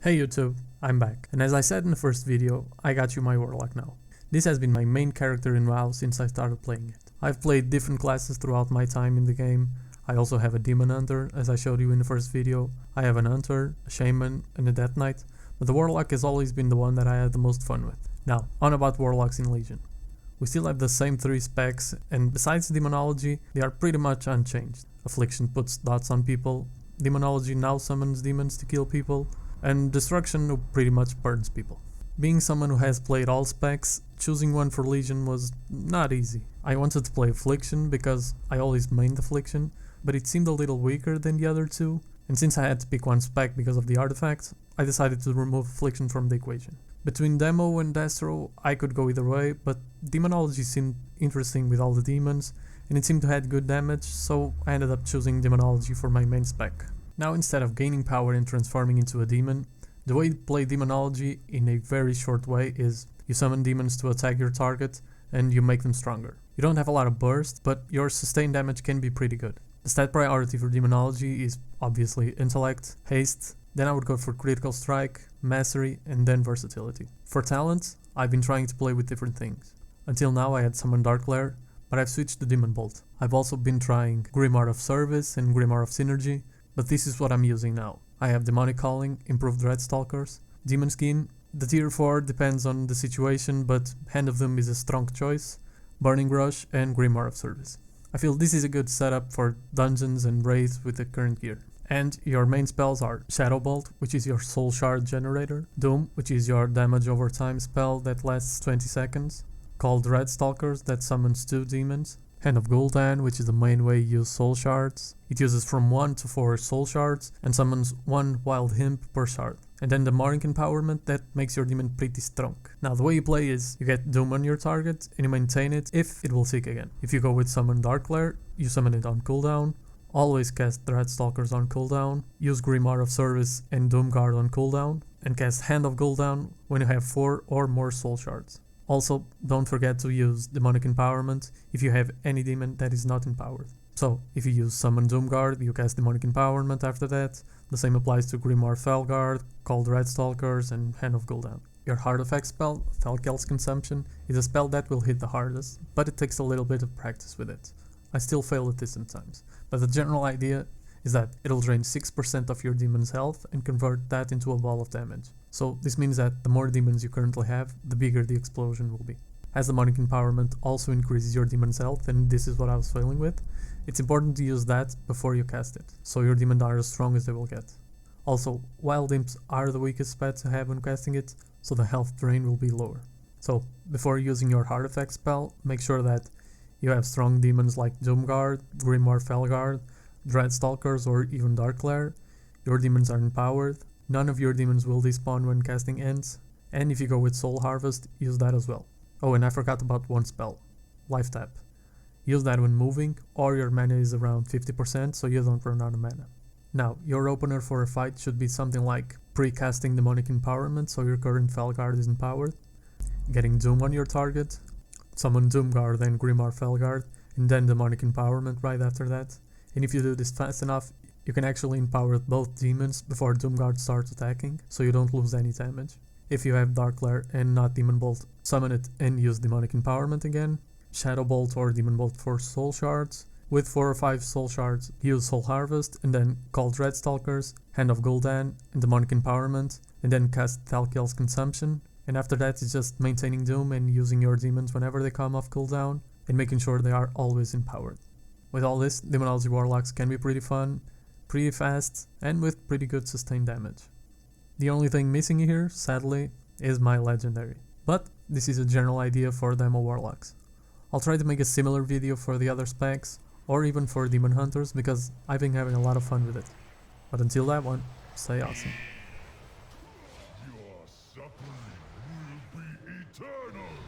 Hey YouTube, I'm back, and as I said in the first video, I got you my Warlock now. This has been my main character in WoW since I started playing it. I've played different classes throughout my time in the game. I also have a Demon Hunter, as I showed you in the first video. I have an Hunter, a Shaman, and a Death Knight, but the Warlock has always been the one that I had the most fun with. Now, on about Warlocks in Legion. We still have the same 3 specs, and besides Demonology, they are pretty much unchanged. Affliction puts dots on people, Demonology now summons demons to kill people, and Destruction pretty much burns people. Being someone who has played all specs, choosing one for Legion was not easy. I wanted to play Affliction because I always mained Affliction, but it seemed a little weaker than the other two, and since I had to pick one spec because of the artifact, I decided to remove Affliction from the equation. Between Demo and Destro, I could go either way, but Demonology seemed interesting with all the demons, and it seemed to add good damage, so I ended up choosing Demonology for my main spec. Now, instead of gaining power and transforming into a demon, the way to play Demonology in a very short way is you summon demons to attack your target and you make them stronger. You don't have a lot of burst, but your sustained damage can be pretty good. The stat priority for Demonology is obviously Intellect, Haste, then I would go for Critical Strike, Mastery, and then Versatility. For talent, I've been trying to play with different things. Until now I had Summon Dark Lair, but I've switched to Demon Bolt. I've also been trying Grimoire of Service and Grimoire of Synergy, but this is what I'm using now. I have Demonic Calling, Improved Dreadstalkers, Demon Skin. The tier 4 depends on the situation, but Hand of Doom is a strong choice, Burning Rush, and Grimoire of Service. I feel this is a good setup for dungeons and raids with the current gear. And your main spells are Shadow Bolt, which is your soul shard generator, Doom, which is your damage over time spell that lasts 20 seconds, called Dreadstalkers that summons 2 demons, Hand of Gul'dan, which is the main way you use soul shards. It uses from 1 to 4 soul shards and summons 1 wild imp per shard. And then Demonic Empowerment that makes your demon pretty strong. Now the way you play is you get Doom on your target and you maintain it if it will seek again. If you go with Summon Dark Lair, you summon it on cooldown. Always cast Dreadstalkers on cooldown, use Grimoire of Service and Doomguard on cooldown, and cast Hand of Gul'dan when you have 4 or more soul shards. Also, don't forget to use Demonic Empowerment if you have any demon that is not empowered. So, if you use Summon Doomguard, you cast Demonic Empowerment after that. The same applies to Grimoire Felguard, Called Dreadstalkers, and Hand of Gul'dan. Your hard effect spell, Thalkel's Consumption, is a spell that will hit the hardest, but it takes a little bit of practice with it. I still fail at this sometimes, but the general idea is that it'll drain 6% of your demon's health and convert that into a ball of damage. So this means that the more demons you currently have, the bigger the explosion will be. As Demonic Empowerment also increases your demon's health, and this is what I was failing with, it's important to use that before you cast it, so your demons are as strong as they will get. Also, Wild Imps are the weakest pet to have when casting it, so the health drain will be lower. So, before using your hard effect spell, make sure that you have strong demons like Doomguard, Grimoire Felguard, Dreadstalkers, or even Dark Lair. Your demons are empowered. None of your demons will despawn when casting ends, and if you go with Soul Harvest, use that as well. Oh, and I forgot about one spell, Life Tap. Use that when moving, or your mana is around 50%, so you don't run out of mana. Now, your opener for a fight should be something like pre-casting Demonic Empowerment, so your current Felguard is empowered, getting Doom on your target, summon Doomguard and Grimoire Felguard, and then Demonic Empowerment right after that. And if you do this fast enough, you can actually empower both demons before Doomguard starts attacking, so you don't lose any damage. If you have Dark Lair and not Demon Bolt, summon it and use Demonic Empowerment again. Shadow Bolt or Demon Bolt for Soul Shards. With 4 or 5 Soul Shards, use Soul Harvest, and then call Dreadstalkers, Hand of Gul'dan, and Demonic Empowerment, and then cast Thalkel's Consumption. And after that, it's just maintaining Doom and using your demons whenever they come off cooldown, and making sure they are always empowered. With all this, Demonology Warlocks can be pretty fun, pretty fast, and with pretty good sustained damage. The only thing missing here, sadly, is my legendary. But this is a general idea for Demo Warlocks. I'll try to make a similar video for the other specs, or even for Demon Hunters, because I've been having a lot of fun with it. But until that one, stay awesome. Your suffering will be eternal!